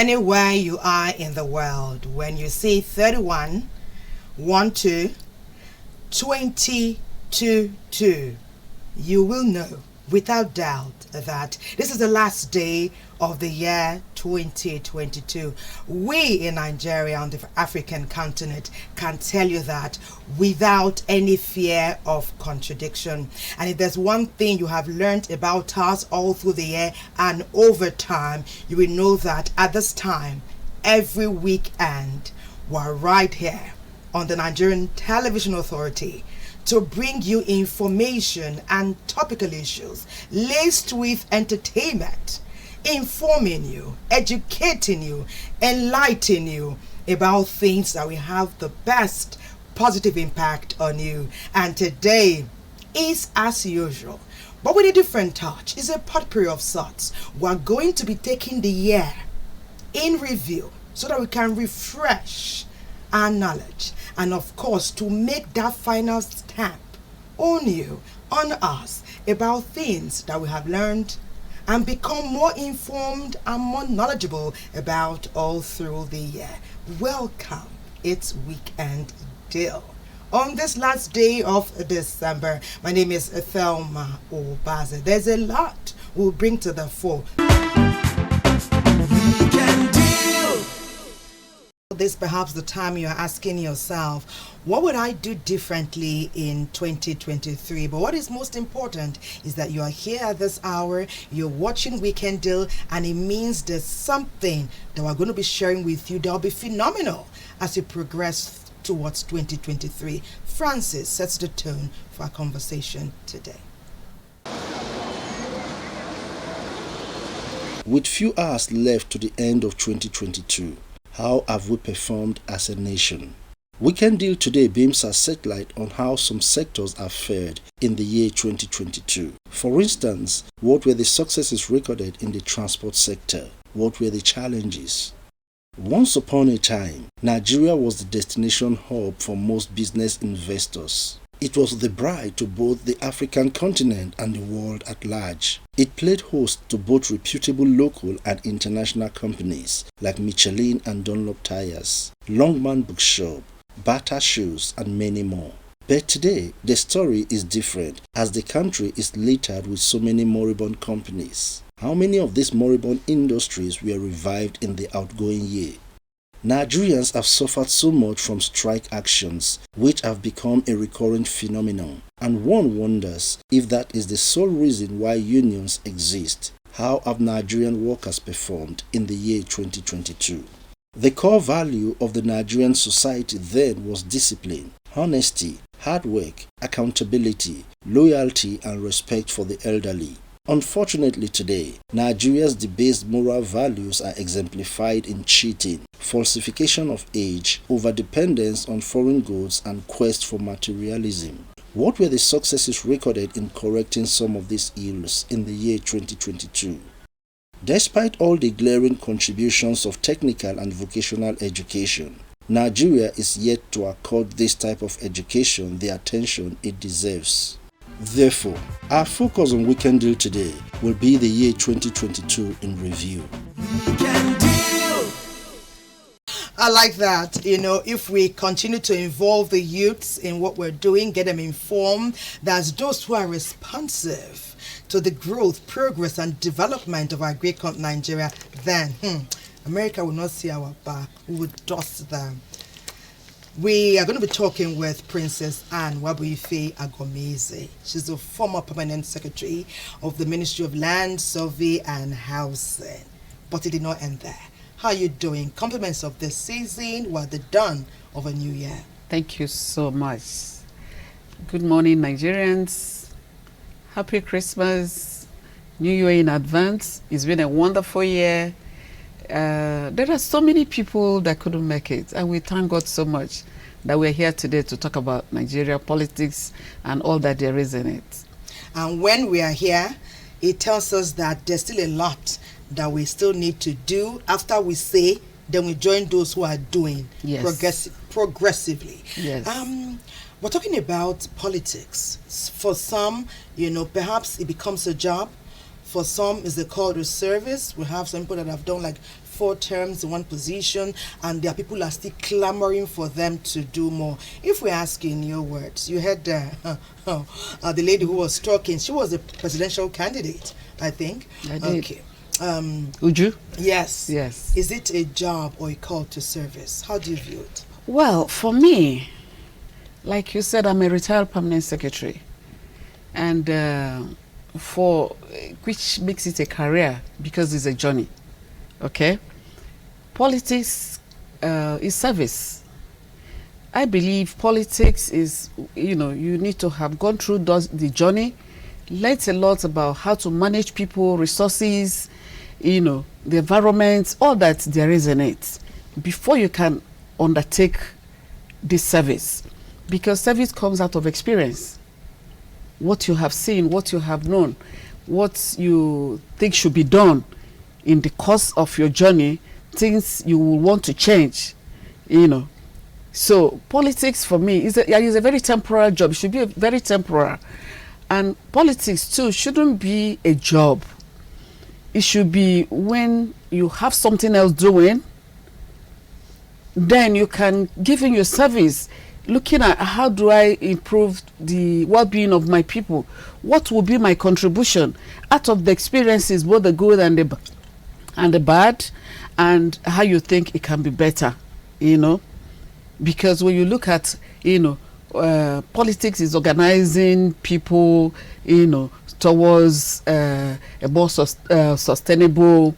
Anywhere you are in the world, when you see 31, 12, 20, 2, you will know without doubt that this is the last day of the year 2022. We in Nigeria, on the African continent, can tell you that without any fear of contradiction. And if there's one thing you have learned about us all through the year and over time, you will know that at this time, every weekend, we're right here on the Nigerian Television Authority to bring you information and topical issues laced with entertainment, informing you, educating you, enlightening you about things that will have the best positive impact on you. And today is as usual, but with a different touch. It's a potpourri of sorts. We're going to be taking the year in review so that we can refresh our knowledge, and of course to make that final stamp on you, on us, about things that we have learned and become more informed and more knowledgeable about all through the year. Welcome, it's Weekend Deal. On this last day of December, my name is Thelma Obaze. There's a lot we'll bring to the fore. Weekend Deal. This perhaps the time you're asking yourself, what would I do differently in 2023? But what is most important is that you are here at this hour, you're watching Weekend Deal, and it means there's something that we're going to be sharing with you that will be phenomenal as you progress towards 2023. Francis sets the tone for our conversation today. With few hours left to the end of 2022, how have we performed as a nation? Weekend Deal today beams our satellite on how some sectors have fared in the year 2022. For instance, what were the successes recorded in the transport sector? What were the challenges? Once upon a time, Nigeria was the destination hub for most business investors. It was the bride to both the African continent and the world at large. It played host to both reputable local and international companies like Michelin and Dunlop Tires, Longman Bookshop, Bata Shoes, and many more. But today, the story is different as the country is littered with so many moribund companies. How many of these moribund industries were revived in the outgoing year? Nigerians have suffered so much from strike actions, which have become a recurrent phenomenon, and one wonders if that is the sole reason why unions exist. How have Nigerian workers performed in the year 2022? The core value of the Nigerian society then was discipline, honesty, hard work, accountability, loyalty, and respect for the elderly. Unfortunately today, Nigeria's debased moral values are exemplified in cheating, falsification of age, overdependence on foreign goods, and quest for materialism. What were the successes recorded in correcting some of these ills in the year 2022? Despite all the glaring contributions of technical and vocational education, Nigeria is yet to accord this type of education the attention it deserves. Therefore, our focus on Weekend Deal today will be the year 2022 in review. Weekend Deal! I like that. If we continue to involve the youths in what we're doing, get them informed, that's those who are responsive to the growth, progress, and development of our great country, Nigeria, then America will not see our back. We will dust them. We are going to be talking with Princess Anne Wabuife Agomeze. She's the former permanent secretary of the Ministry of Land, Survey and Housing. but it did not end there. How are you doing? Compliments of the season, we're the dawn of a new year. Thank you so much. Good morning, Nigerians. Happy Christmas. New Year in advance. It's been a wonderful year. There are so many people that couldn't make it, and we thank God so much that we're here today to talk about Nigeria politics and all that there is in it. And when we are here, it tells us that there's still a lot that we still need to do. After we say, then we join those who are doing progressively. Yes. We're talking about politics. For some, perhaps it becomes a job. For some, it's a call to service. We have some people that have done like 4 terms in one position, and there are people who are still clamoring for them to do more. If we ask you in your words, you heard the lady who was talking. She was a presidential candidate, I think. I did. Okay. Uju? Yes. Yes. Is it a job or a call to service? How do you view it? Well, for me, like you said, I'm a retired permanent secretary, and which makes it a career because it's a journey. Okay, politics is service. I believe politics is, you need to have gone through the journey, learned a lot about how to manage people, resources, the environment, all that there is in it, before you can undertake this service. Because service comes out of experience. What you have seen, what you have known, what you think should be done in the course of your journey, things you will want to change, So politics for me is a very temporal job. It should be very temporal. And politics too shouldn't be a job. It should be when you have something else doing, then you can give in your service, looking at how do I improve the well-being of my people? What will be my contribution out of the experiences, both the good and the bad, and how you think it can be better, Because when you look at, politics is organizing people, towards a more sustainable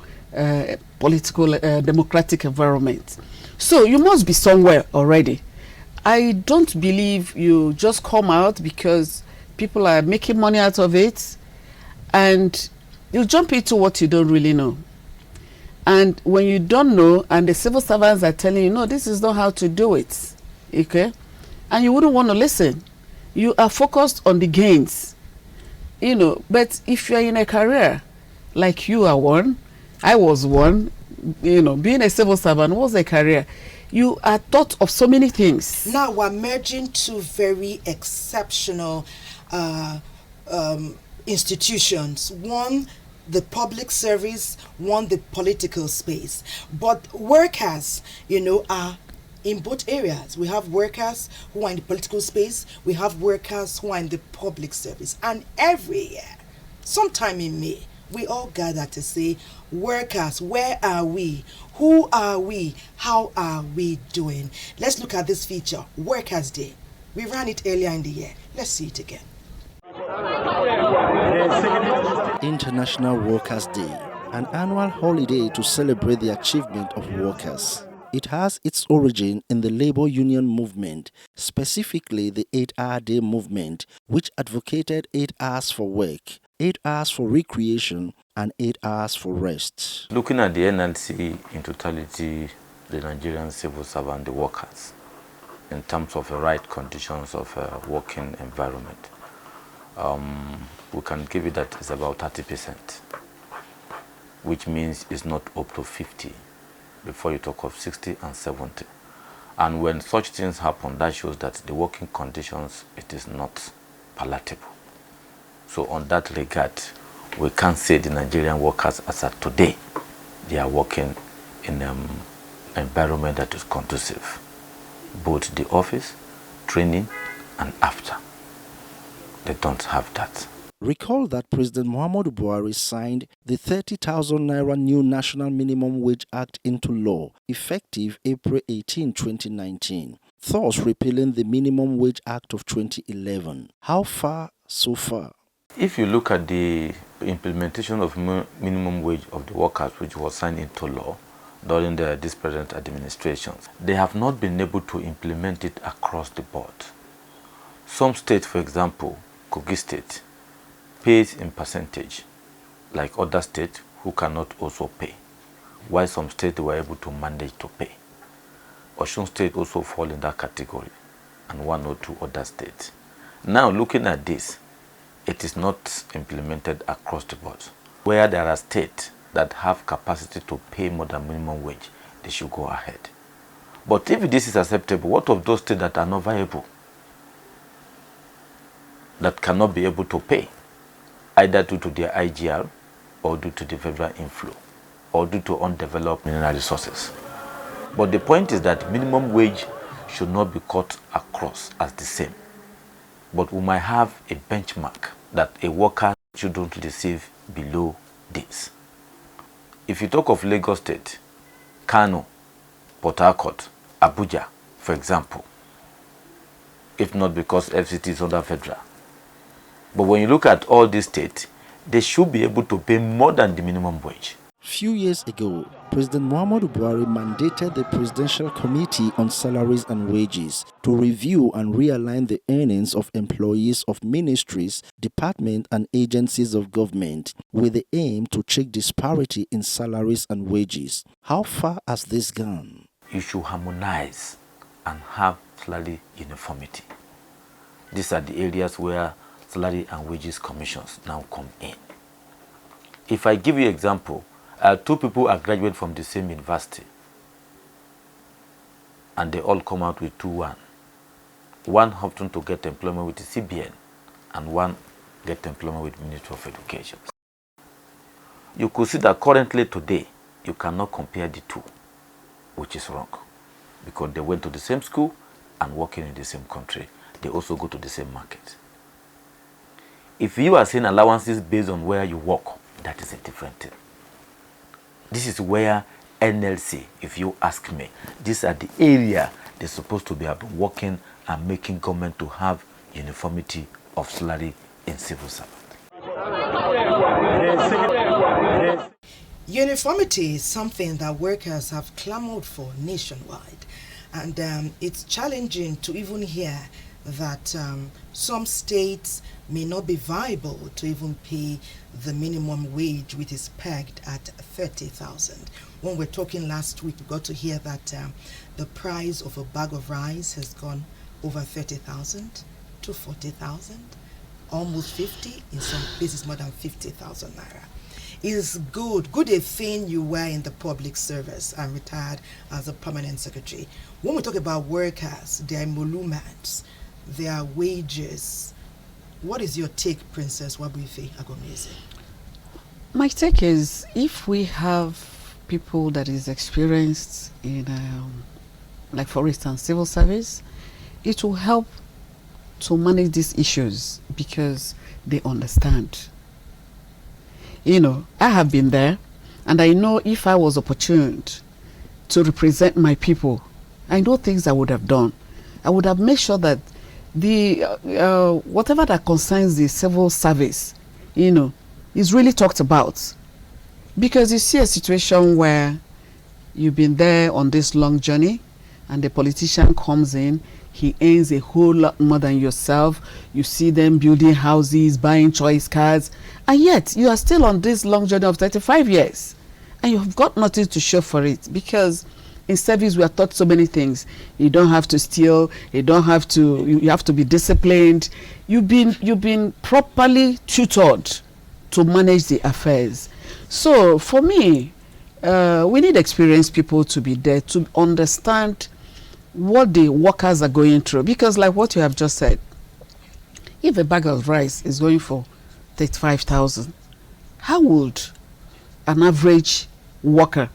political democratic environment. So you must be somewhere already. I don't believe you just come out because people are making money out of it and you jump into what you don't really know. And when you don't know and the civil servants are telling you, no, this is not how to do it, okay? And you wouldn't want to listen. You are focused on the gains, But if you're in a career like you are one, I was one, being a civil servant was a career. You are taught of so many things. Now we're merging two very exceptional institutions. One, the public service, one, the political space. But workers, are in both areas. We have workers who are in the political space. We have workers who are in the public service. And every year, sometime in May, we all gather to say, workers, where are we? Who are we? How are we doing? Let's look at this feature, Workers' Day. We ran it earlier in the year. Let's see it again. International Workers' Day, an annual holiday to celebrate the achievement of workers. It has its origin in the labor union movement, specifically the 8-hour day movement, which advocated 8 hours for work, 8 hours for recreation, and 8 hours for rest. Looking at the NLC in totality, the Nigerian civil servant, the workers, in terms of the right conditions of a working environment, we can give it that it's about 30%, which means it's not up to 50 before you talk of 60 and 70. And when such things happen, that shows that the working conditions, it is not palatable. So on that regard, we can't say the Nigerian workers as at today, they are working in an environment that is conducive, both the office, training, and after. They don't have that. Recall that President Muhammadu Buhari signed the 30,000 Naira new National Minimum Wage Act into law, effective April 18, 2019, thus repealing the Minimum Wage Act of 2011. How far so far? If you look at the implementation of minimum wage of the workers, which was signed into law during this present administrations, they have not been able to implement it across the board. Some states, for example, Kogi State, pays in percentage, like other states who cannot also pay, while some states were able to manage to pay. Osun State also fall in that category, and one or two other states. Now, looking at this, it is not implemented across the board. Where there are states that have capacity to pay more than minimum wage, they should go ahead. But if this is acceptable, what of those states that are not viable, that cannot be able to pay, either due to their IGR or due to the federal inflow or due to undeveloped mineral resources? But the point is that minimum wage should not be cut across as the same. But we might have a benchmark that a worker shouldn't receive below this. If you talk of Lagos State, Kano, Port Harcourt, Abuja, for example, if not because FCT is under federal. But when you look at all these states, they should be able to pay more than the minimum wage. Few years ago, President Muhammadu Buhari mandated the Presidential Committee on Salaries and Wages to review and realign the earnings of employees of ministries, departments, and agencies of government with the aim to check disparity in salaries and wages. How far has this gone? You should harmonize and have salary uniformity. These are the areas where salary and wages commissions now come in. If I give you an example, two people are graduated from the same university and they all come out with 2-1. One happened to get employment with the CBN and one get employment with Ministry of Education. You could see that currently today, you cannot compare the two, which is wrong, because they went to the same school and working in the same country. They also go to the same market. If you are seeing allowances based on where you work, that is a different thing. This is where NLC, if you ask me, these are the area they're supposed to be working and making government to have uniformity of salary in civil servant. Uniformity is something that workers have clamored for nationwide, and it's challenging to even hear that some states may not be viable to even pay the minimum wage, which is pegged at 30,000. When we're talking last week, we got to hear that the price of a bag of rice has gone over 30,000 to 40,000, almost 50, in some places more than 50,000 naira. It's good a thing you were in the public service and retired as a permanent secretary. When we talk about workers, their emoluments, their wages, what is your take, Princess Wabuife Agomeze? My take is, if we have people that is experienced in, like for instance, civil service, it will help to manage these issues because they understand. You know, I have been there, and I know if I was opportuned to represent my people, I know things I would have done. I would have made sure that the whatever that concerns the civil service, you know, is really talked about. Because you see a situation where you've been there on this long journey and the politician comes in, he earns a whole lot more than yourself. You see them building houses, buying choice cars, and yet you are still on this long journey of 35 years and you've got nothing to show for it. Because in service we are taught so many things. You don't have to steal, you have to be disciplined. You've been properly tutored to manage the affairs. So for me, we need experienced people to be there to understand what the workers are going through. Because like what you have just said, if a bag of rice is going for 35,000, how would an average worker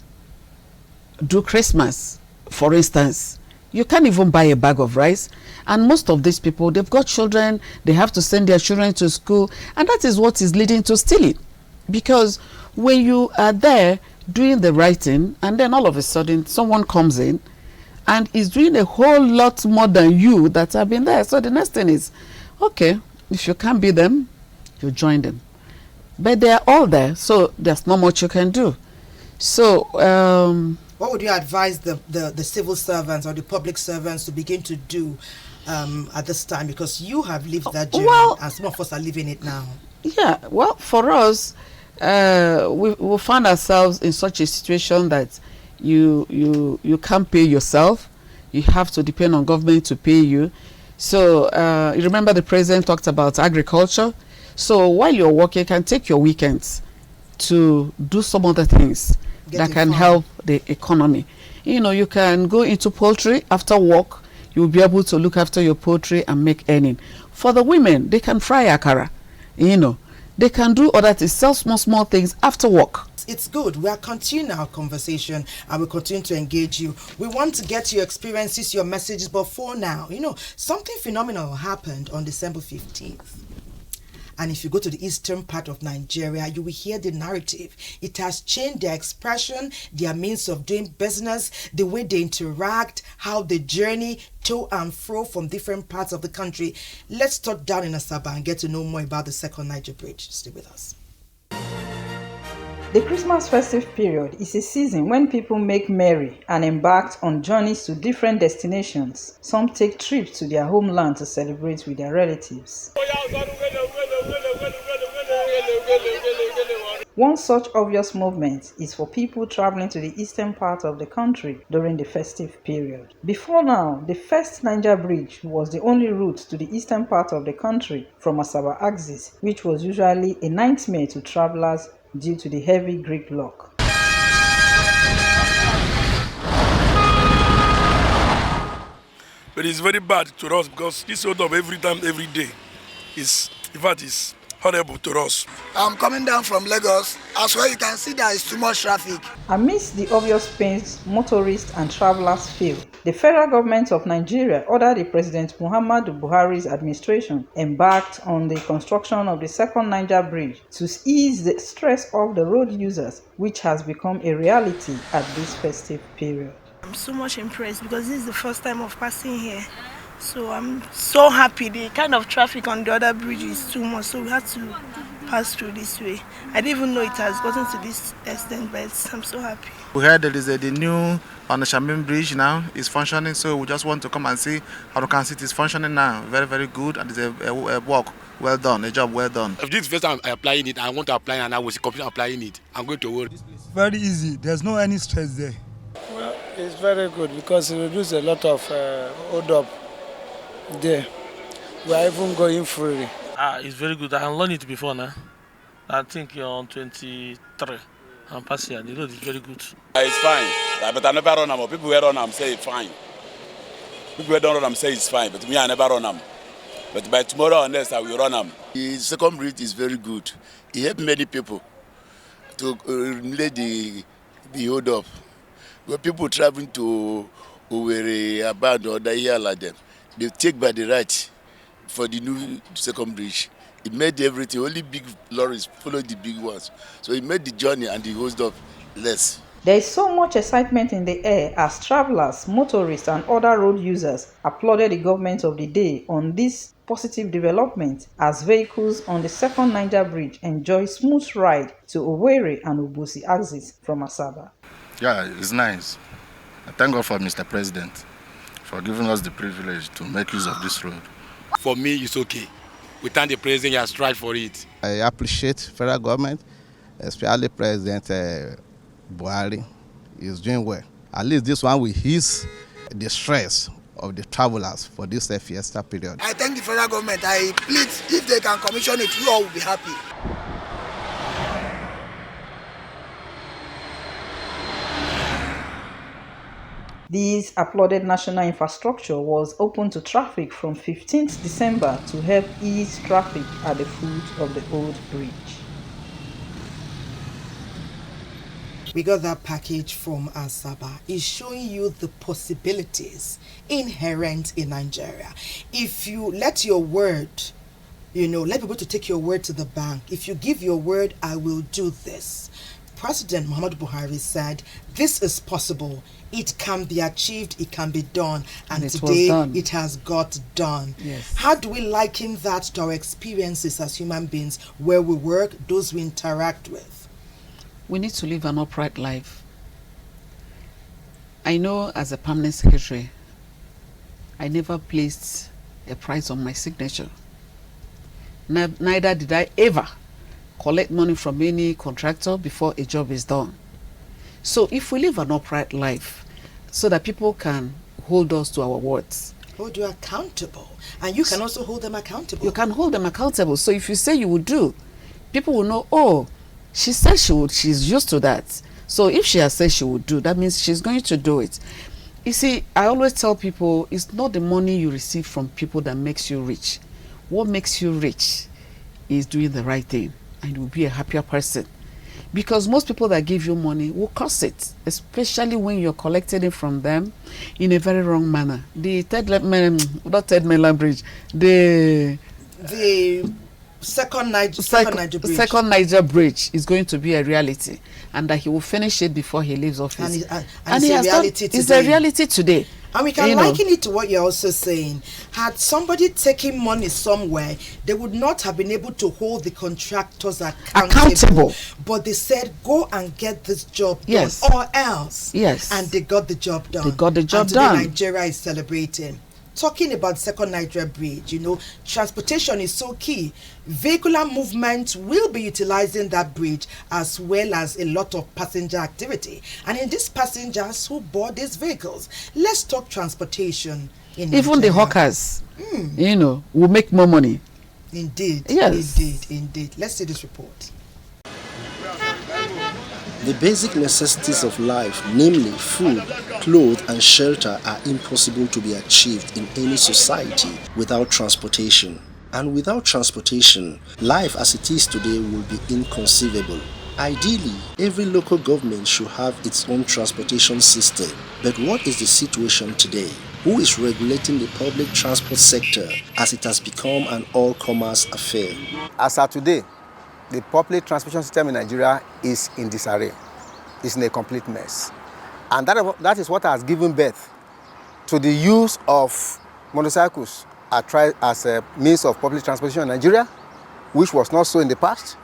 do Christmas, for instance? You can't even buy a bag of rice, and most of these people, they've got children, they have to send their children to school, and that is what is leading to stealing. Because when you are there doing the right thing, and then all of a sudden someone comes in and is doing a whole lot more than you that have been there. So the next thing is, okay, if you can't beat them, you join them. But they are all there, so there's not much you can do. So what would you advise the civil servants or the public servants to begin to do at this time? Because you have lived that journey, and some of us are living it now. Yeah, well, for us, we find ourselves in such a situation that you can't pay yourself. You have to depend on government to pay you. So you remember the president talked about agriculture. So while you're working, you can take your weekends to do some other things that can help the economy. You know, you can go into poultry after work. You'll be able to look after your poultry and make earning. For the women, they can fry akara. You know, they can do other things, sell small things after work. It's good. We are continuing our conversation and we continue to engage you. We want to get your experiences, your messages, but for now, you know, something phenomenal happened on December 15th. And if you go to the eastern part of Nigeria, you will hear the narrative. It has changed their expression, their means of doing business, the way they interact, how they journey to and fro from different parts of the country. Let's touch down in Asaba and get to know more about the second Niger Bridge. Stay with us. The Christmas festive period is a season when people make merry and embark on journeys to different destinations. Some take trips to their homeland to celebrate with their relatives. One such obvious movement is for people traveling to the eastern part of the country during the festive period. Before now, the first Niger Bridge was the only route to the eastern part of the country from Asaba axis, which was usually a nightmare to travelers due to the heavy Greek lock. But it's very bad to us because this hold up every time, every day is, in fact, is horrible to us. I'm coming down from Lagos. As well, you can see there is too much traffic. Amidst the obvious pains motorists and travelers feel, the federal government of Nigeria ordered the President Muhammadu Buhari's administration embarked on the construction of the second Niger Bridge to ease the stress of the road users, which has become a reality at this festive period. I'm so much impressed because this is the first time of passing here. So I'm so happy. The kind of traffic on the other bridge is too much, so we had to pass through this way. I didn't even know it has gotten to this extent, but I'm so happy. We heard that the new on the Shamin Bridge now is functioning, so we just want to come and see how we can see it is functioning now. Very, very good, and it's a work well done, a job well done. If this is the first time I'm applying it, I want to apply and I will continue applying it. I'm going to work. Very easy. There's no any stress there. Well, it's very good because it reduces a lot of hold up there. We are even going freely. It's very good. I learned it before now. I think you're on 23. I'm passing here. The road is very good. It's fine. But I never run them. People who run them say it's fine. People who don't run them say it's fine. But me, I never run them. But by tomorrow, unless I will run them. The second bridge is very good. It helped many people to relay the hold up. When people traveling to Owerri, Abad or Dayala, them, they take by the right for the new second bridge. It made everything, only big lorries follow the big ones. So it made the journey and the hold up less. There is so much excitement in the air as travelers, motorists and other road users applauded the government of the day on this positive development as vehicles on the second Niger Bridge enjoy smooth ride to Owerri and Obosi axis from Asaba. Yeah, it's nice. I thank God for Mr. President for giving us the privilege to make use of this road. For me, it's okay. We thank the president, he has tried for it. I appreciate federal government, especially President Buhari is doing well. At least this one will ease the stress of the travelers for this fiesta period. I thank the federal government. I plead if they can commission it, we all will be happy. This applauded national infrastructure was open to traffic from 15th December to help ease traffic at the foot of the old bridge. We got that package from Asaba. It's showing you the possibilities inherent in Nigeria. If you let your word, let people to take your word to the bank. If you give your word, I will do this. President Muhammadu Buhari said, this is possible, it can be achieved, it can be done, and today it has got done. Yes. How do we liken that to our experiences as human beings, where we work, those we interact with? We need to live an upright life. I know as a permanent secretary, I never placed a price on my signature. Neither did I ever collect money from any contractor before a job is done. So if we live an upright life, so that people can hold us to our words. Hold you accountable. And you can also hold them accountable. You can hold them accountable. So if you say you will do, people will know, oh, she said she would, she's used to that. So if she has said she would do, that means she's going to do it. You see, I always tell people, it's not the money you receive from people that makes you rich. What makes you rich is doing the right thing, and you'll be a happier person. Because most people that give you money will curse it, especially when you're collecting it from them in a very wrong manner. The Third Mainland Bridge, the Second Niger Bridge is going to be a reality, and that he will finish it before he leaves office. And it's a reality today. And we can liken it to what you're also saying. Had somebody taken money somewhere, they would not have been able to hold the contractors accountable. But they said, go and get this job done, or else. Yes. And they got the job done. They got the job and done. Today Nigeria is celebrating. Talking about Second Niger Bridge, transportation is so key. Vehicular movement will be utilizing that bridge, as well as a lot of passenger activity. And in these passengers who board these vehicles, let's talk transportation in Nigeria. Even the hawkers, will make more money. Indeed. Yes. Indeed. Let's see this report. The basic necessities of life, namely food, clothes and shelter, are impossible to be achieved in any society without transportation. And without transportation, life as it is today will be inconceivable. Ideally, every local government should have its own transportation system. But what is the situation today? Who is regulating the public transport sector, as it has become an all-commerce affair? As of today, the public transportation system in Nigeria is in disarray. It's in a complete mess. And that is what has given birth to the use of motorcycles as a means of public transportation in Nigeria, which was not so in the past.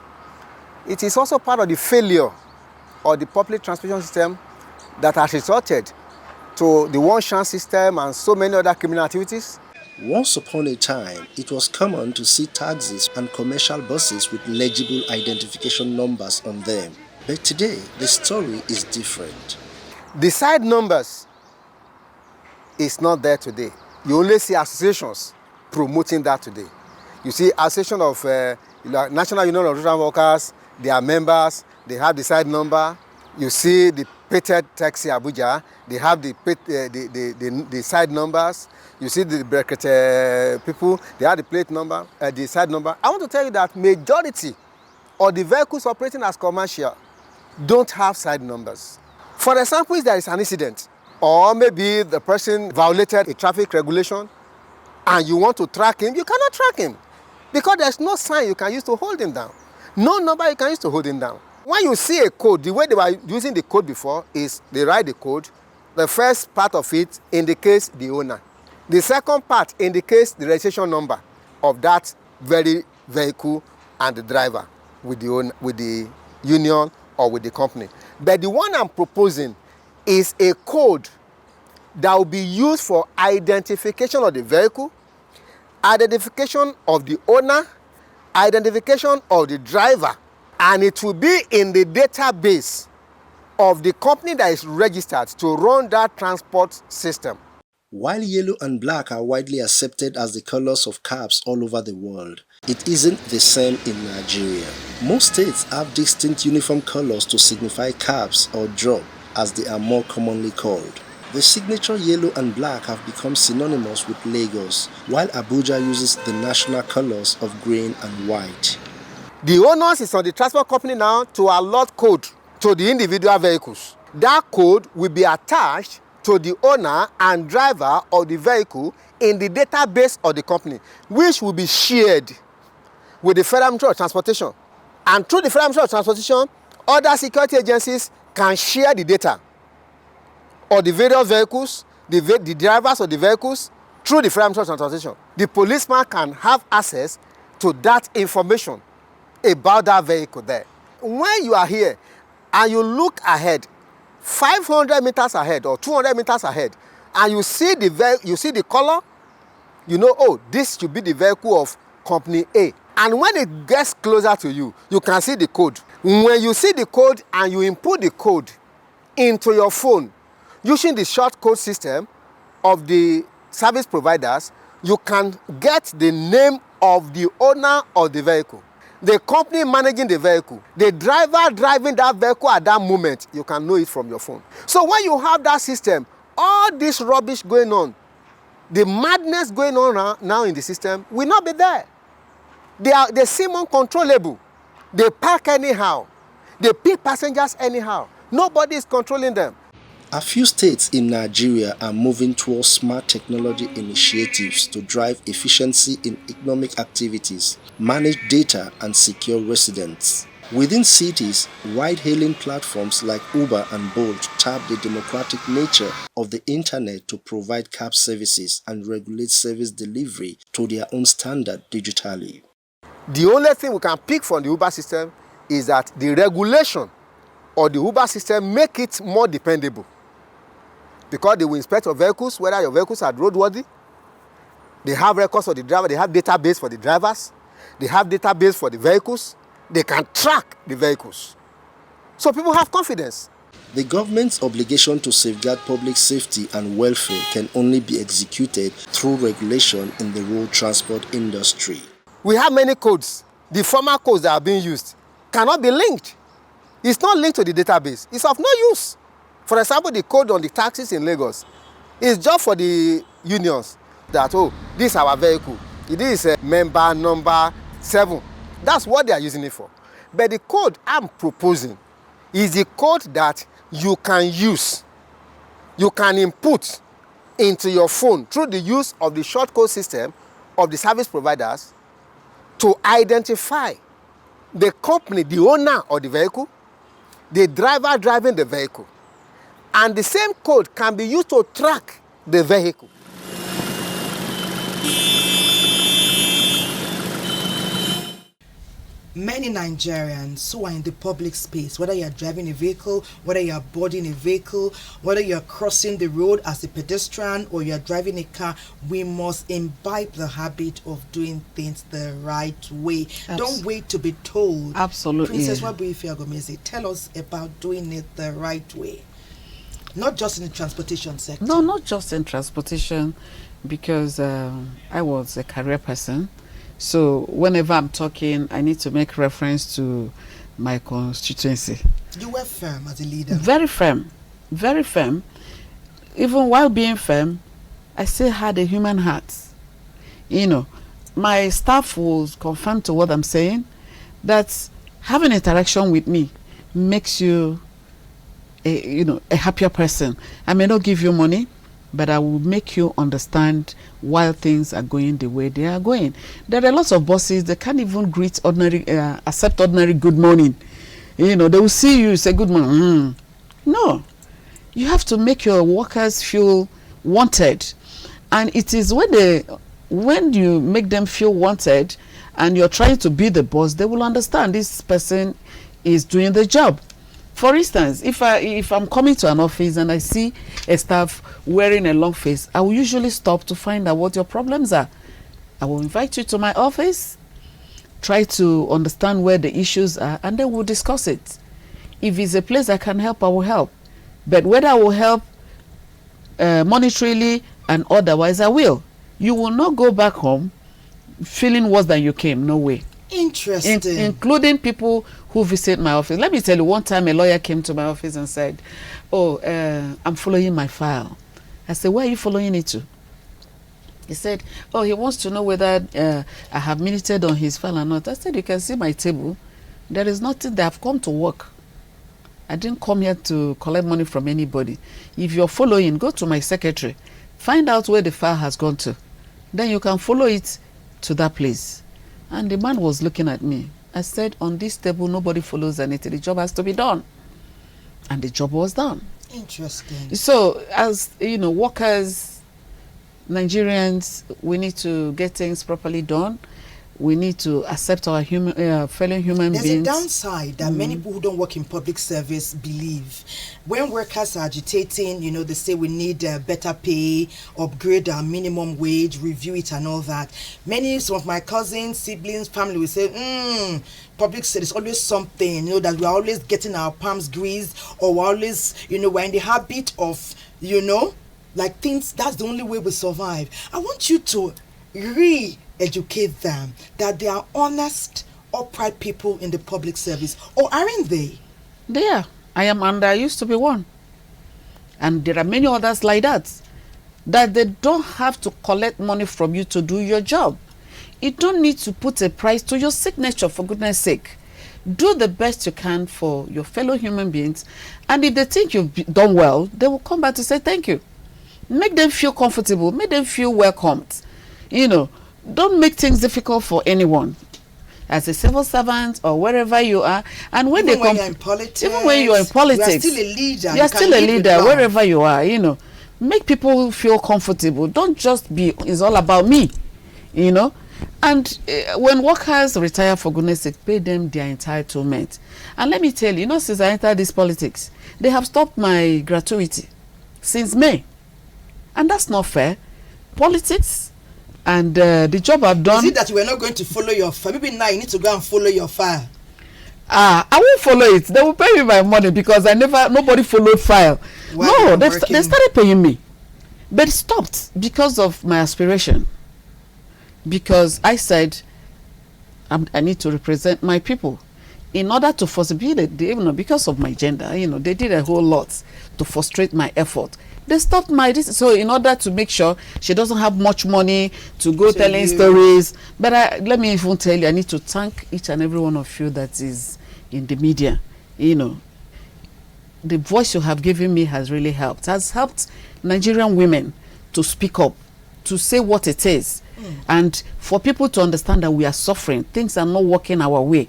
It is also part of the failure of the public transportation system that has resulted to the one-chance system and so many other criminal activities. Once upon a time, it was common to see taxis and commercial buses with legible identification numbers on them. But today, the story is different. The side numbers is not there today. You only see associations promoting that today. You see association of National Union of Rural Workers, they are members, they have the side number. You see the Pated Taxi Abuja, they have the side numbers. You see the bracket people, they have the plate number, the side number. I want to tell you that majority of the vehicles operating as commercial don't have side numbers. For example, if there is an incident, or maybe the person violated a traffic regulation, and you want to track him, you cannot track him, because there's no sign you can use to hold him down. No number you can use to hold him down. When you see a code, the way they were using the code before is they write the code. The first part of it indicates the owner. The second part indicates the registration number of that very vehicle and the driver with the union or with the company. But the one I'm proposing is a code that will be used for identification of the vehicle, identification of the owner, identification of the driver, and it will be in the database of the company that is registered to run that transport system. While yellow and black are widely accepted as the colors of cabs all over the world, it isn't the same in Nigeria. Most states have distinct uniform colors to signify cabs or drop, as they are more commonly called. The signature yellow and black have become synonymous with Lagos, while Abuja uses the national colors of green and white. The onus is on the transport company now to allot code to the individual vehicles. That code will be attached to the owner and driver of the vehicle in the database of the company, which will be shared with the Federal Ministry of Transportation. And through the Federal Ministry of Transportation, Other security agencies can share the data of the various vehicles, the drivers of the vehicles, through the Federal Ministry of Transportation. The policeman can have access to that information about that vehicle there. When you are here and you look ahead, 500 meters ahead or 200 meters ahead, and you see the color, you know, oh, this should be the vehicle of company A. And when it gets closer to you, you can see the code. When you see the code and you input the code into your phone using the short code system of the service providers, you can get the name of the owner of the vehicle, the company managing the vehicle, the driver driving that vehicle at that moment. You can know it from your phone. So when you have that system, all this rubbish going on, the madness going on now in the system will not be there. They seem uncontrollable. They park anyhow. They pick passengers anyhow. Nobody is controlling them. A few states in Nigeria are moving towards smart technology initiatives to drive efficiency in economic activities, manage data, and secure residents. Within cities, ride-hailing platforms like Uber and Bolt tap the democratic nature of the internet to provide cab services and regulate service delivery to their own standard digitally. The only thing we can pick from the Uber system is that the regulation of the Uber system make it more dependable. Because they will inspect your vehicles, whether your vehicles are roadworthy. They have records of the driver. They have database for the drivers. They have database for the vehicles. They can track the vehicles. So people have confidence. The government's obligation to safeguard public safety and welfare can only be executed through regulation in the road transport industry. We have many codes. The former codes that are being used cannot be linked. It's not linked to the database. It's of no use. For example, the code on the taxis in Lagos is just for the unions that, oh, this is our vehicle. It is a member number 7. That's what they are using it for. But the code I'm proposing is the code that you can use. You can input into your phone through the use of the short code system of the service providers to identify the company, the owner of the vehicle, the driver driving the vehicle. And the same code can be used to track the vehicle. Many Nigerians who are in the public space, whether you're driving a vehicle, whether you're boarding a vehicle, whether you're crossing the road as a pedestrian or you're driving a car, we must imbibe the habit of doing things the right way. Don't wait to be told. Absolutely. Princess Wabuife Agomeze, tell us about doing it the right way. Not just in the transportation sector. No, not just in transportation, because I was a career person. So whenever I'm talking, I need to make reference to my constituency. You were firm as a leader. Very firm. Very firm. Even while being firm, I still had a human heart. You know, my staff was confirmed to what I'm saying, that having interaction with me makes you a happier person. I may not give you money, but I will make you understand why things are going the way they are going. There are lots of bosses that can't even greet accept ordinary good morning. You know, they will see you, say good morning. No, you have to make your workers feel wanted, and it is when you make them feel wanted, and you're trying to be the boss, they will understand this person is doing the job. For instance, if I'm coming to an office and I see a staff wearing a long face, I will usually stop to find out what your problems are. I will invite you to my office, try to understand where the issues are, and then we'll discuss it. If it's a place I can help, I will help. But whether I will help monetarily and otherwise, I will. You will not go back home feeling worse than you came. No way. Interesting. Including people who visit my office. Let me tell you, one time a lawyer came to my office and said, oh, I'm following my file. I said, where are you following it to? He said, oh, he wants to know whether I have minuted on his file or not. I said, you can see my table. There is nothing that I've come to work. I didn't come here to collect money from anybody. If you're following, go to my secretary. Find out where the file has gone to. Then you can follow it to that place. And the man was looking at me. I said, on this table, nobody follows anything. The job has to be done. And the job was done. Interesting. So, as you know, workers, Nigerians, we need to get things properly done. We need to accept our fellow human beings. There's a downside that many people who don't work in public service believe. When workers are agitating, they say we need better pay, upgrade our minimum wage, review it and all that. Some of my cousins, siblings, family will say, public service is always something, that we're always getting our palms greased, or we're always, we're in the habit of, like things, that's the only way we survive. I want you to educate them that they are honest, upright people in the public service, or aren't they? They are. I am, and I used to be one. And there are many others like that they don't have to collect money from you to do your job. You don't need to put a price to your signature, for goodness sake. Do the best you can for your fellow human beings, and if they think you've done well, they will come back to say thank you. Make them feel comfortable, make them feel welcomed. Don't make things difficult for anyone. As a civil servant or wherever you are, and when even when you're in politics, you are still a leader. You're still a leader wherever you are. Make people feel comfortable. Don't just be. It's all about me. And when workers retire, for goodness sake, pay them their entitlement. And let me tell you, since I entered this politics, they have stopped my gratuity since May, and that's not fair. Politics. And the job I've done. Is it that you were not going to follow your file? Maybe now you need to go and follow your file. I won't follow it. They will pay me my money because nobody followed file. No, they started paying me. But it stopped because of my aspiration. Because I said, I need to represent my people. In order to frustrate, because of my gender, they did a whole lot to frustrate my effort. They stopped so in order to make sure she doesn't have much money to go telling stories. But let me even tell you, I need to thank each and every one of you that is in the media. The voice you have given me has really helped. Has helped Nigerian women to speak up, to say what it is, and for people to understand that we are suffering. Things are not working our way.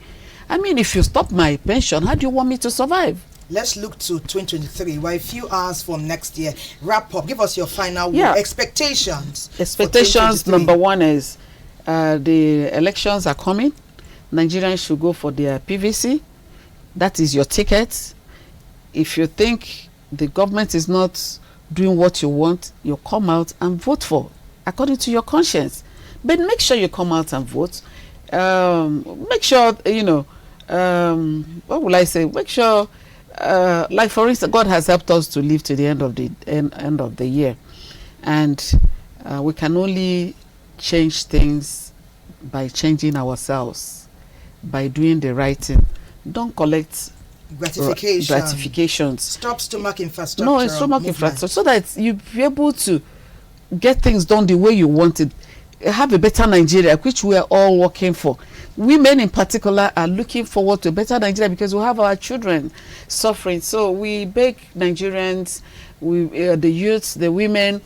If you stop my pension, how do you want me to survive? Let's look to 2023. We're a few hours from next year. Wrap up. Give us your final expectations. Expectations number one is the elections are coming. Nigerians should go for their PVC. That is your ticket. If you think the government is not doing what you want, you come out and vote for according to your conscience. But make sure you come out and vote. Make sure, what will I say? Make sure, like for instance, God has helped us to live to the end of the year. And we can only change things by changing ourselves, by doing the right thing. Don't collect gratifications. Stop stomach infrastructure. No, it's stomach infrastructure, so that you be able to get things done the way you want it. Have a better Nigeria, which we are all working for. Women in particular are looking forward to a better Nigeria because we have our children suffering. So we beg Nigerians, the youths, the women,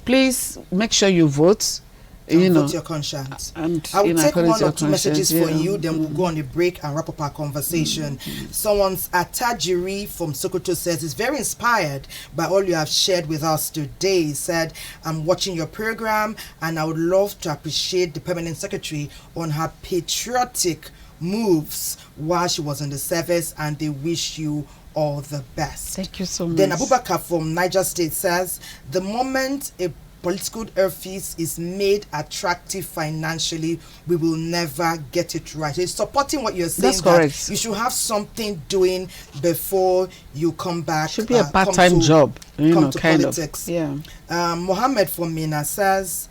please make sure you vote. Vote your conscience. And I will take one or two messages for you, then we'll go on a break and wrap up our conversation. Someone's Atajiri from Sokoto says, it's very inspired by all you have shared with us today. He said, I'm watching your program and I would love to appreciate the permanent secretary on her patriotic moves while she was in the service, and they wish you all the best. Thank you so much. Then Abubakar from Niger State says, the moment a political office is made attractive financially, we will never get it right. So it's supporting what you're saying. That's correct. You should have something doing before you come back. Should be a part-time job. Come to kind politics. Of. Yeah. Mohammed from Mina says,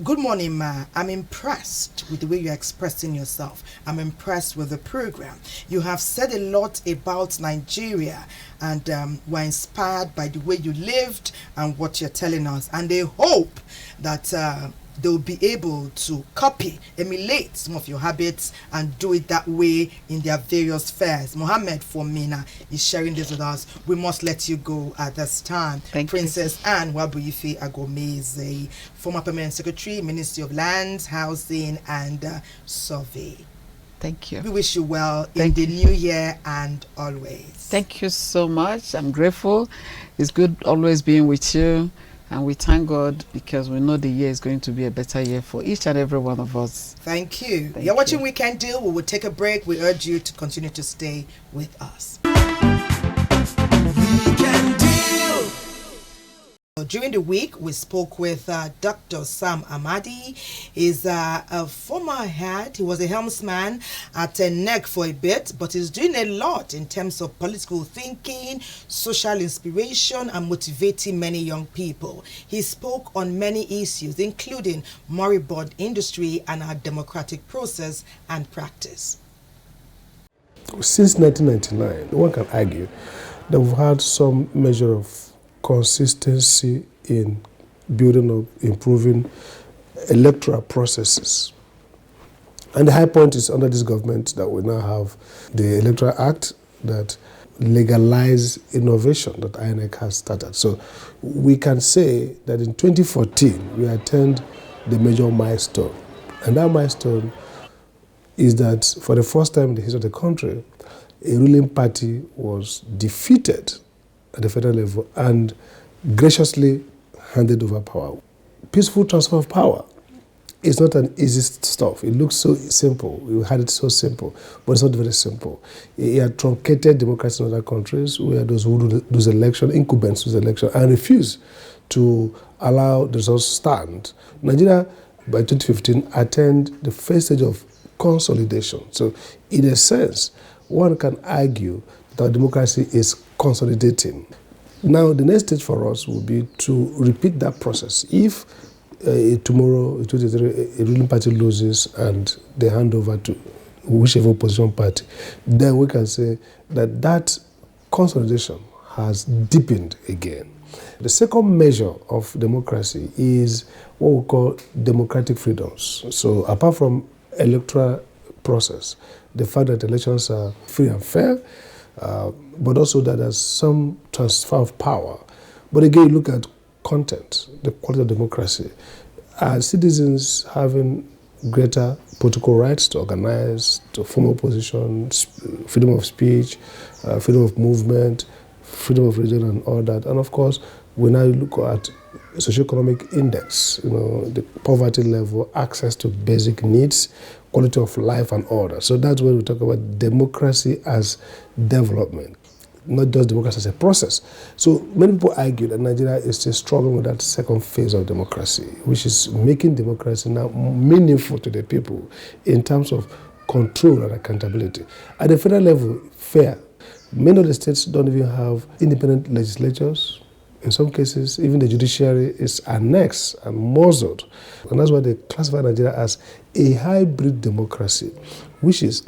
good morning, Ma. I'm impressed with the way you're expressing yourself. I'm impressed with the program. You have said a lot about Nigeria, and we're inspired by the way you lived and what you're telling us. And they hope that they'll be able to emulate some of your habits and do it that way in their various fairs. Mohammed from Mina is sharing this with us. We must let you go at this time. Princess Anne Wabuife Agomeze, former Permanent Secretary, Ministry of Lands, Housing and Survey. Thank you. We wish you well in the new year and always. Thank you so much. I'm grateful. It's good always being with you. And we thank God because we know the year is going to be a better year for each and every one of us. Thank you. You're watching Weekend Deal. We will take a break. We urge you to continue to stay with us. Weekend Deal. During the week, we spoke with Dr. Sam Amadi. He's a former head. He was a helmsman at NEC for a bit, but he's doing a lot in terms of political thinking, social inspiration, and motivating many young people. He spoke on many issues, including moribund industry and our democratic process and practice. Since 1999, one can argue that we've had some measure of consistency in building up, improving electoral processes. And the high point is under this government that we now have the Electoral Act that legalize innovation that INEC has started. So we can say that in 2014, we attained the major milestone. And that milestone is that for the first time in the history of the country, a ruling party was defeated at the federal level and graciously handed over power. Peaceful transfer of power is not an easy stuff. It looks so simple. We had it so simple, but it's not very simple. It had truncated democracy in other countries where those who do those election, incumbents lose election, and refuse to allow the results to stand. Nigeria, by 2015, attained the first stage of consolidation. So, in a sense, one can argue that our democracy is consolidating. Now, the next stage for us will be to repeat that process. If tomorrow, a ruling party loses and they hand over to whichever opposition party, then we can say that that consolidation has deepened again. The second measure of democracy is what we call democratic freedoms. So apart from electoral process, the fact that elections are free and fair, but also that there's some transfer of power. But again, you look at content, the quality of democracy. Are citizens having greater political rights to organize, to form opposition, freedom of speech, freedom of movement, freedom of religion and all that. And of course, we now look at socioeconomic index, the poverty level, access to basic needs, quality of life and order. So that's when we talk about democracy as development, not just democracy as a process. So many people argue that Nigeria is still struggling with that second phase of democracy, which is making democracy now meaningful to the people in terms of control and accountability. At the federal level, fair. Many of the states don't even have independent legislatures. In some cases, even the judiciary is annexed and muzzled. And that's why they classify Nigeria as a hybrid democracy, which is,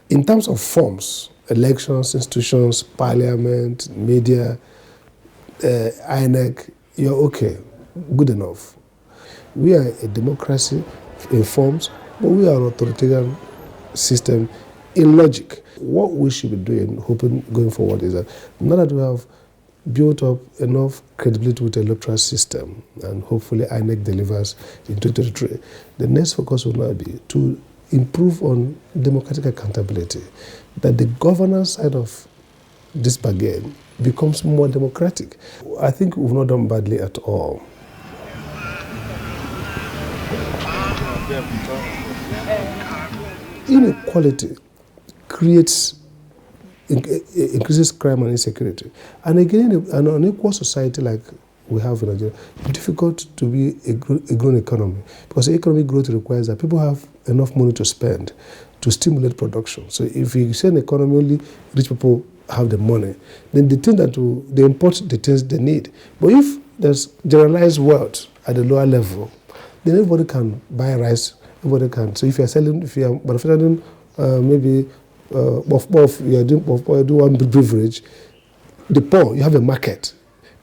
in terms of forms, elections, institutions, parliament, media, INEC, you're okay, good enough. We are a democracy in forms, but we are an authoritarian system in logic. What we should be doing, hoping going forward, is that now that we have built up enough credibility with the electoral system, and hopefully INEC delivers in 2023, the next focus will now be to improve on democratic accountability, that the governance side of this bargain becomes more democratic. I think we've not done badly at all. Inequality increases crime and insecurity. And again, in an unequal society like we have in Nigeria, it's difficult to be a growing economy, because economic growth requires that people have enough money to spend to stimulate production. So if you say an economy only rich people have the money, then they think that they import the things they need. But if there's generalized wealth at the lower level, then everybody can buy rice, everybody can. So if you are manufacturing maybe puff, you do one beverage, the poor, you have a market.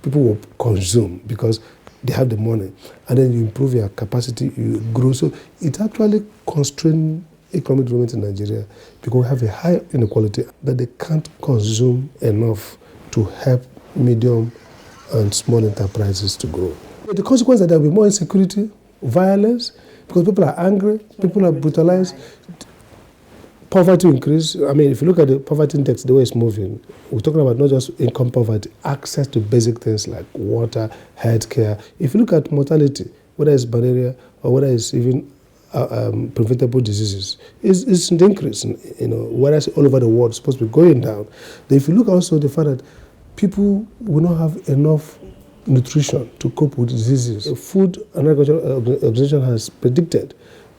People will consume because they have the money. And then you improve your capacity, you grow. So it actually constrains economic development in Nigeria because we have a high inequality that they can't consume enough to help medium and small enterprises to grow. The consequence is that there will be more insecurity, violence, because people are angry, people are brutalized. Poverty increase. I mean, if you look at the poverty index, the way it's moving, we're talking about not just income poverty, access to basic things like water, healthcare. If you look at mortality, whether it's malaria or whether it's even preventable diseases, it's an increase. Whereas all over the world it's supposed to be going down. Then if you look also at the fact that people will not have enough nutrition to cope with diseases. The Food and Agriculture Organization has predicted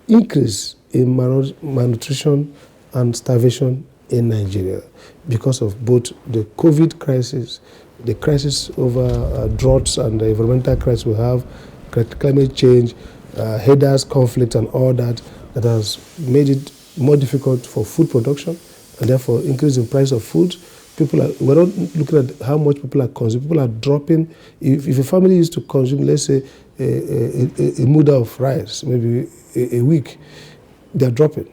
increase in malnutrition and starvation in Nigeria because of both the COVID crisis, the crisis over droughts and the environmental crisis we have, climate change, headers, conflict and all that has made it more difficult for food production and therefore increase in price of food. We're not looking at how much people are consuming. People are dropping. If a family used to consume, let's say, a muda of rice, maybe a week, they're dropping.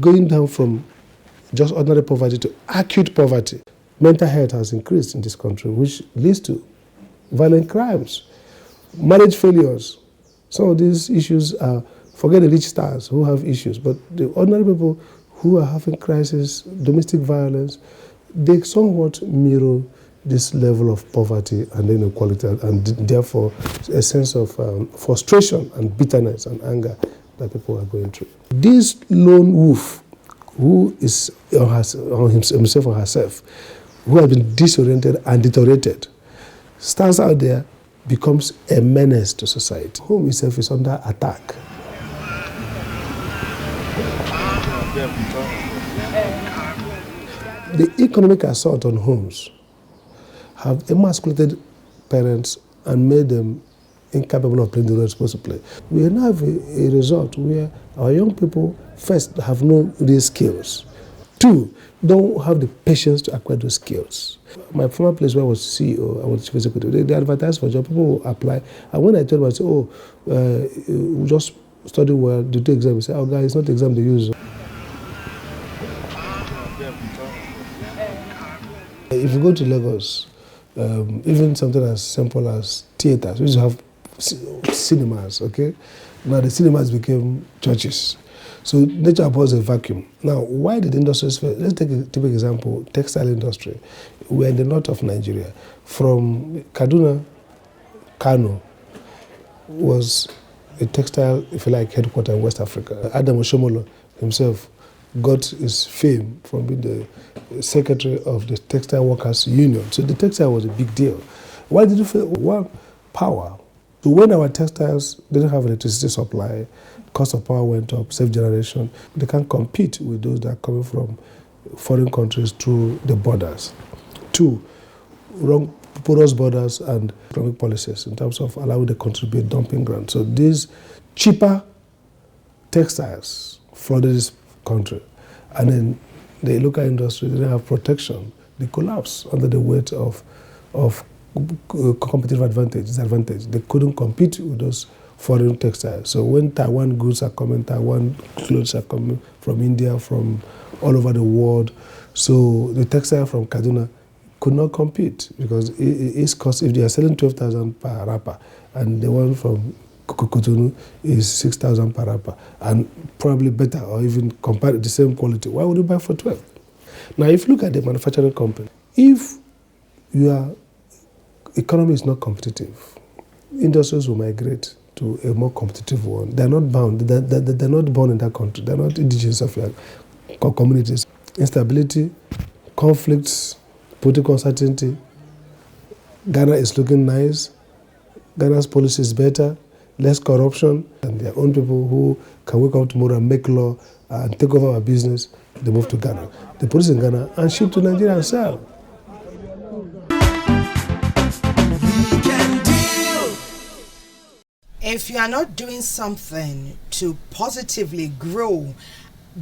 Going down from just ordinary poverty to acute poverty. Mental health has increased in this country, which leads to violent crimes, marriage failures. Some of these issues are, forget the rich stars who have issues, but the ordinary people who are having crisis, domestic violence, they somewhat mirror this level of poverty and inequality, and therefore a sense of frustration and bitterness and anger that people are going through. This lone wolf, who is on himself or herself, who has been disoriented and deteriorated, stands out there, becomes a menace to society. Home itself is under attack. The economic assault on homes have emasculated parents and made them incapable of playing the role they're supposed to play. We now have a result where our young people, first, have no real skills. Two, don't have the patience to acquire those skills. My former place where I was CEO, I was chief executive, they advertised for a job, people will apply. And when I told them, I said, we just study well, do the exam. They say, oh, guys, it's not the exam they use. If you go to Lagos, even something as simple as theaters, we used to have cinemas, okay? Now the cinemas became churches. So nature abhors a vacuum. Now, why did industries fail? Let's take a typical example, textile industry. We're in the north of Nigeria. From Kaduna, Kano was a textile, if you like, headquarter in West Africa. Adam Oshomolo himself got his fame from being the secretary of the Textile Workers Union. So the textile was a big deal. Why did it fail? One, power. So when our textiles didn't have electricity supply, cost of power went up, self-generation, they can't compete with those that are coming from foreign countries through the borders. Two, wrong porous borders and economic policies in terms of allowing the country to be a dumping ground. So these cheaper textiles flooded this country. And then the local industry didn't have protection. They collapsed under the weight of competitive disadvantage. They couldn't compete with those foreign textiles. So when Taiwan goods are coming, Taiwan clothes are coming from India, from all over the world. So the textile from Kaduna could not compete because it's cost, if they are selling 12,000 per wrapper and the one from Cotonou is 6,000 per wrapper and probably better or even compared the same quality, why would you buy for 12? Now if you look at the manufacturing company, if your economy is not competitive, industries will migrate to a more competitive one. They're not bound, they're not born in that country, they're not indigenous of your communities. Instability, conflicts, political uncertainty. Ghana is looking nice, Ghana's policy is better, less corruption, and their own people who can wake up tomorrow and make law and take over our business, they move to Ghana. They produce in Ghana and ship to Nigeria and sell. If you are not doing something to positively grow,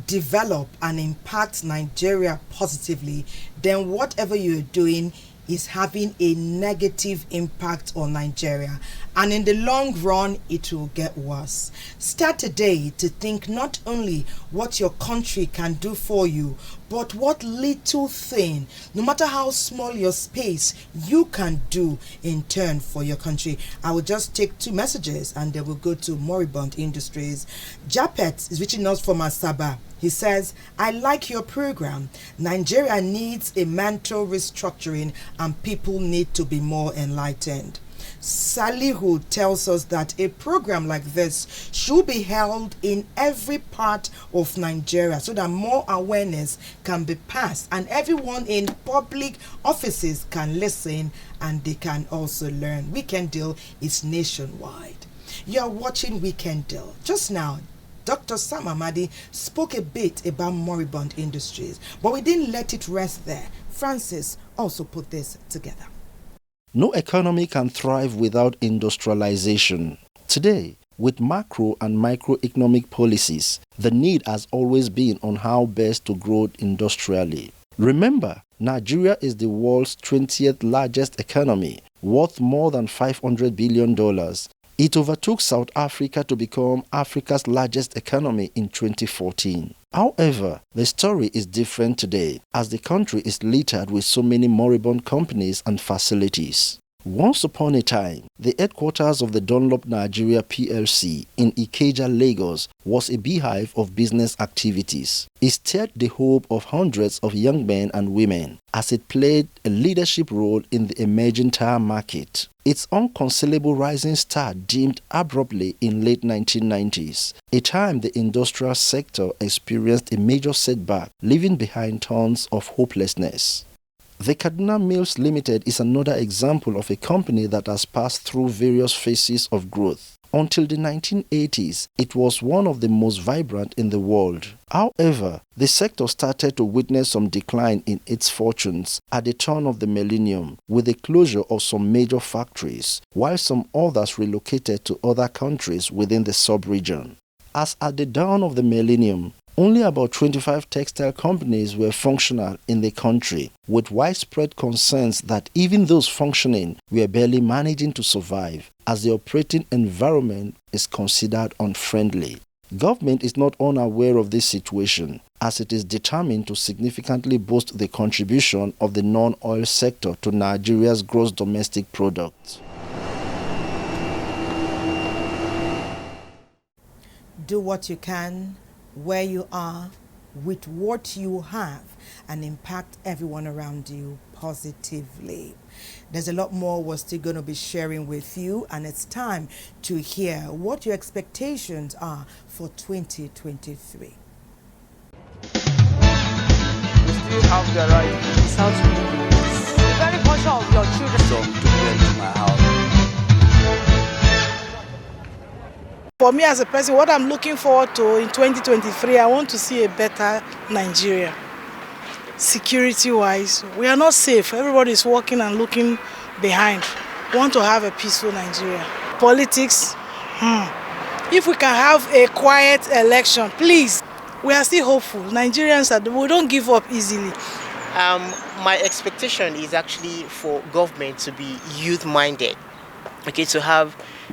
develop and impact Nigeria positively, then whatever you're doing is having a negative impact on Nigeria, and in the long run it will get worse. Start today to think not only what your country can do for you, But what little thing, no matter how small your space, you can do in turn for your country. I will just take 2 messages and then we'll go to Moribund Industries. Japet is reaching us from Asaba. He says, I like your program. Nigeria needs a mental restructuring and people need to be more enlightened. Salihu tells us that a program like this should be held in every part of Nigeria so that more awareness can be passed and everyone in public offices can listen and they can also learn. Weekend Deal is nationwide. You're watching Weekend Deal. Just now, Dr. Sam Amadi spoke a bit about Moribund Industries, but we didn't let it rest there. Francis also put this together. No economy can thrive without industrialization. Today, with macro and microeconomic policies, the need has always been on how best to grow industrially. Remember, Nigeria is the world's 20th largest economy, worth more than $500 billion. It overtook South Africa to become Africa's largest economy in 2014. However, the story is different today, as the country is littered with so many moribund companies and facilities. Once upon a time, the headquarters of the Dunlop Nigeria PLC in Ikeja, Lagos was a beehive of business activities. It stirred the hope of hundreds of young men and women as it played a leadership role in the emerging tire market. Its unconcealable rising star dimmed abruptly in late 1990s, a time the industrial sector experienced a major setback, leaving behind tons of hopelessness. The Kaduna Mills Limited is another example of a company that has passed through various phases of growth. Until the 1980s, it was one of the most vibrant in the world. However, the sector started to witness some decline in its fortunes at the turn of the millennium, with the closure of some major factories, while some others relocated to other countries within the sub-region. As at the dawn of the millennium, only about 25 textile companies were functional in the country, with widespread concerns that even those functioning were barely managing to survive, as the operating environment is considered unfriendly. Government is not unaware of this situation, as it is determined to significantly boost the contribution of the non-oil sector to Nigeria's gross domestic product. Do what you can, where you are, with what you have, and impact everyone around you positively. There's a lot more we're still going to be sharing with you, and it's time to hear what your expectations are for 2023. We still have the right to South Africa. Be very conscious of your children. So to them to my house. For me as a person, what I'm looking forward to in 2023, I want to see a better Nigeria. Security-wise, we are not safe. Everybody is walking and looking behind. We want to have a peaceful Nigeria. Politics, if we can have a quiet election, please. We are still hopeful. Nigerians, we don't give up easily. My expectation is actually for government to be youth-minded. Okay,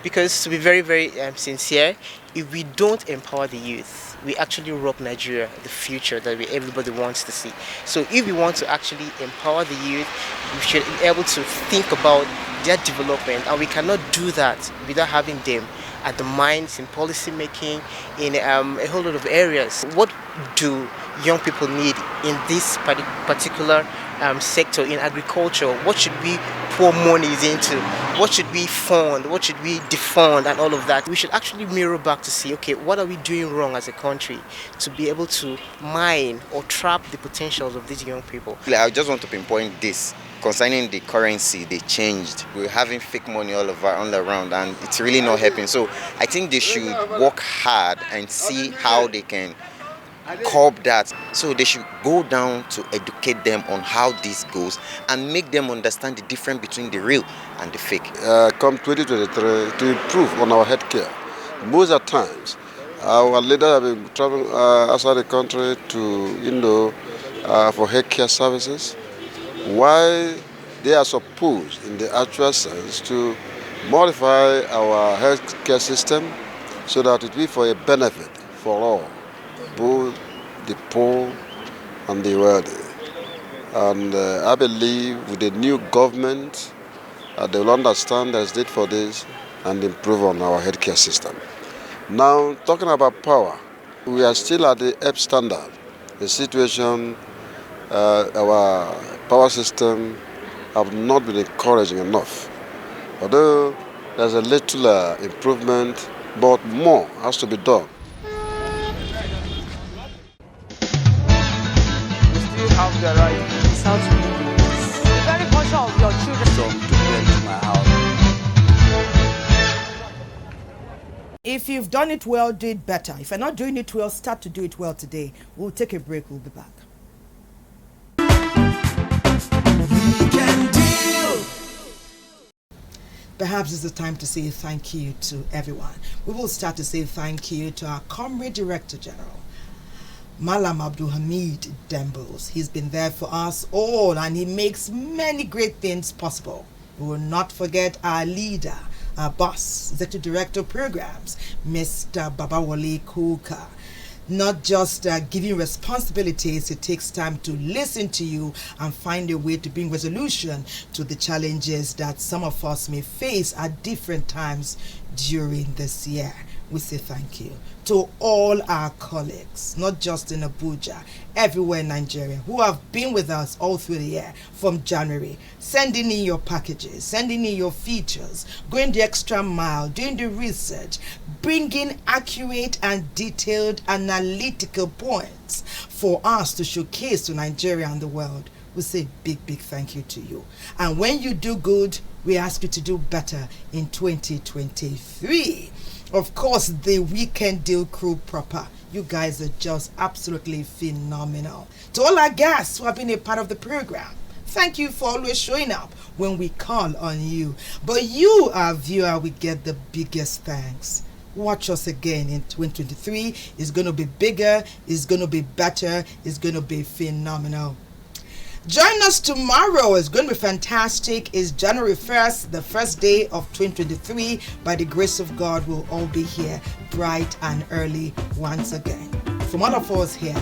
because to be very, very sincere, if we don't empower the youth, we actually rob Nigeria, the future that everybody wants to see. So if we want to actually empower the youth, we should be able to think about their development, and we cannot do that without having them at the minds in policy making, in a whole lot of areas. What do young people need in this particular sector, in agriculture? What should we pour monies into? What should we fund? What should we defund and all of that? We should actually mirror back to see, okay, what are we doing wrong as a country to be able to mine or trap the potentials of these young people? I just want to pinpoint this. Concerning the currency, they changed. We're having fake money all around, and it's really not helping. So I think they should work hard and see how they can curb that. So they should go down to educate them on how this goes and make them understand the difference between the real and the fake. Come 2023 to improve on our healthcare. Most of the times, our leaders have been traveling outside the country to, for healthcare services. Why they are supposed, in the actual sense, to modify our healthcare system so that it be for a benefit for all, both the poor, and the wealthy. And I believe with the new government, they will understand there's need for this and improve on our healthcare system. Now, talking about power, we are still at the EP standard. The situation, our power system have not been encouraging enough. Although there's a little improvement, but more has to be done. You still have the right without moving. Be very conscious of your children. Some took them to my house. If you've done it well, do it better. If you're not doing it well, start to do it well today. We'll take a break. We'll be back. Perhaps it's the time to say thank you to everyone. We will start to say thank you to our Comrade Director General, Malam Abdul Hamid Dembos. He's been there for us all and he makes many great things possible. We will not forget our leader, our boss, Executive Director of Programs, Mr. Babawale Kuka. Not just giving responsibilities, it takes time to listen to you and find a way to bring resolution to the challenges that some of us may face at different times during this year. We say thank you to all our colleagues, not just in Abuja, everywhere in Nigeria, who have been with us all through the year from January, sending in your packages, sending in your features, going the extra mile, doing the research, bringing accurate and detailed analytical points for us to showcase to Nigeria and the world. We say big thank you to you. And when you do good, we ask you to do better in 2023. Of course, the Weekend Deal crew proper. You guys are just absolutely phenomenal. To all our guests who have been a part of the program, thank you for always showing up when we call on you. But you, our viewer, we get the biggest thanks. Watch us again in 2023. It's going to be bigger, it's going to be better, it's going to be phenomenal. Join us tomorrow. It's going to be fantastic. It's January 1st, the first day of 2023. By the grace of God, we'll all be here bright and early once again. From all of us here